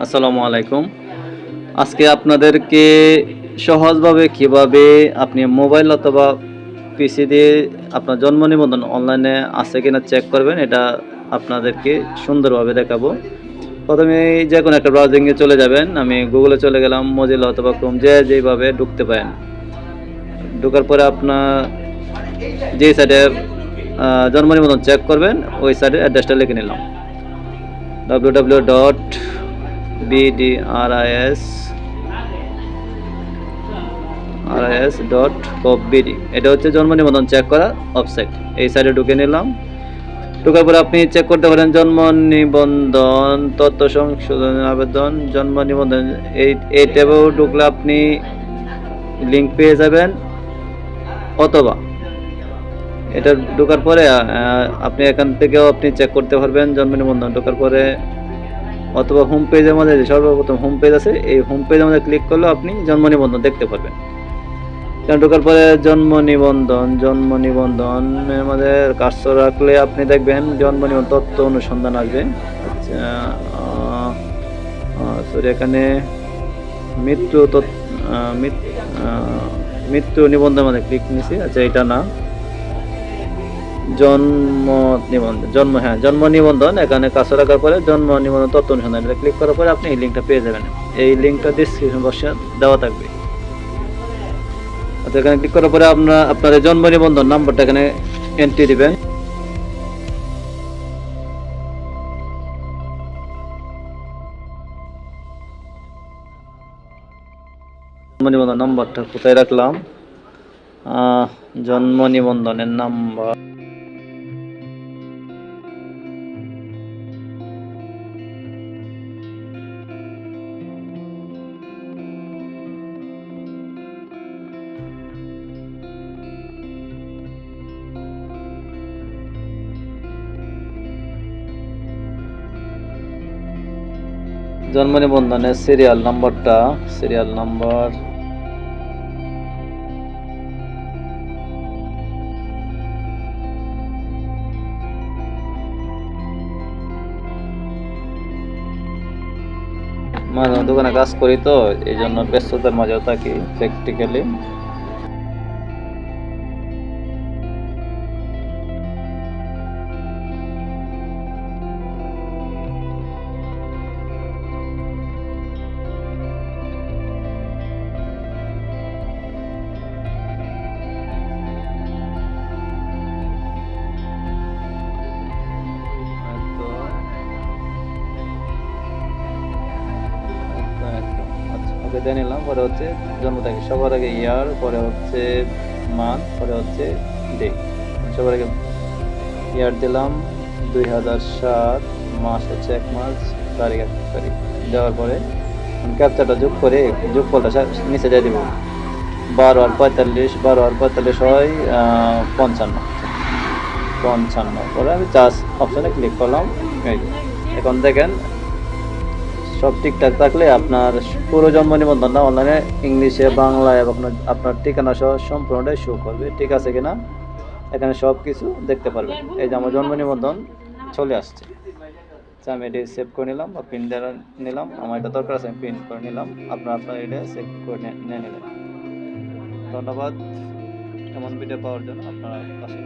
আসসালামু আলাইকুম। আজকে আপনাদেরকে সহজভাবে কিভাবে আপনি মোবাইল অথবা পিসি দিয়ে আপনার জন্ম নিবন্ধন অনলাইনে আছে কিনা চেক করবেন, এটা আপনাদেরকে সুন্দরভাবে দেখাবো। প্রথমেই যেকোনো একটা ব্রাউজিংয়ে চলে যাবেন। আমি গুগলে চলে গেলাম, মজিলা অথবা ক্রোম যে যেইভাবে ঢুকতে পারেন। ঢোকার পরে আপনার যেই সাইটে জন্ম নিবন্ধন চেক করবেন, ওই সাইটের অ্যাড্রেসটা লিখে নিলাম। www.bdris.gov.bd এটা হচ্ছে জন্ম নিবন্ধন চেক করা ওয়েবসাইট। এই সাইটে ঢুকে নিলাম। ঢোকার পরে আপনি চেক করতে পারেন জন্ম নিবন্ধন, তথ্য সংশোধনের আবেদন, জন্ম নিবন্ধন। এই ট্যাবেও ঢুকলে আপনি লিঙ্ক পেয়ে যাবেন, অথবা এটা ঢোকার পরে আপনি এখান থেকেও আপনি চেক করতে পারবেন জন্ম নিবন্ধন। ঢোকার পরে অথবা হোম পেজের মধ্যে যে সর্বপ্রথম হোম পেজ আছে, এই হোম পেজের মধ্যে ক্লিক করলেও আপনি জন্ম নিবন্ধন দেখতে পারবেন। ঢোকার পরে জন্ম নিবন্ধনের মধ্যে কার্সর রাখলে আপনি দেখবেন জন্ম নিবন্ধন তথ্য অনুসন্ধান আসবে। আচ্ছা, সরি, এখানে মৃত্যু মৃত্যু নিবন্ধনের মধ্যে ক্লিক নিয়েছি। আচ্ছা, এটা না, জন্ম নিবন্ধন এখানে কাছে রাখার পরে জন্ম নিবন্ধন তথ্য অনুসন্ধান এটা ক্লিক করার পরে আপনি এই লিঙ্কটা পেয়ে যাবেন। এই লিঙ্কটা ডিসক্রিপশন বক্সে দেওয়া থাকবে। আচ্ছা, এখানে ক্লিক করার পরে আপনার জন্ম নিবন্ধন নাম্বারটা এখানে এন্ট্রি দিবেন। জন্ম নিবন্ধন নাম্বারটা কোথায় রাখলাম? জন্ম নিবন্ধনের নাম্বার জন্ম নিবন্ধনের সিরিয়াল নাম্বার মাঝে দোকানে কাজ করি তো, এই জন্য ব্যস্ততার মাঝেও থাকি প্র্যাকটিক্যালি। দিয়ে নিলাম। পরে হচ্ছে জন্ম তারিখ, সবার আগে ইয়ার, পরে হচ্ছে মান্থ, পরে হচ্ছে ডে। সবার আগে ইয়ার দিলাম 2007, মাস হচ্ছে 1 মাস, তারিখ 1 তারিখ। দেওয়ার পরে ক্যাপচাটা যোগ করে যোগফলটা নিচে দিয়ে দেবো। 12 আর 45 হয় 55। পরে আমি চার্জ অপশানে ক্লিক করলাম। এই এখন দেখেন সব ঠিকঠাক থাকলে আপনার পুরো জন্ম নিবন্ধনটা অনলাইনে ইংলিশে, বাংলায় এবং আপনার ঠিকানা সহ সম্পূর্ণটাই শো করবে। ঠিক আছে কিনা এখানে সব কিছু দেখতে পারবেন। এই যে আমার জন্ম নিবন্ধন চলে আসছে। আমি এটি সেভ করে নিলাম বা প্রিন্ট নিলাম। আমার এটা দরকার আছে, আমি প্রিন্ট করে নিলাম। আপনার এটা সেভ করে নিয়ে নিলেন। ধন্যবাদ। এমন ভিডিও পাওয়ার জন্য আপনারা পাশে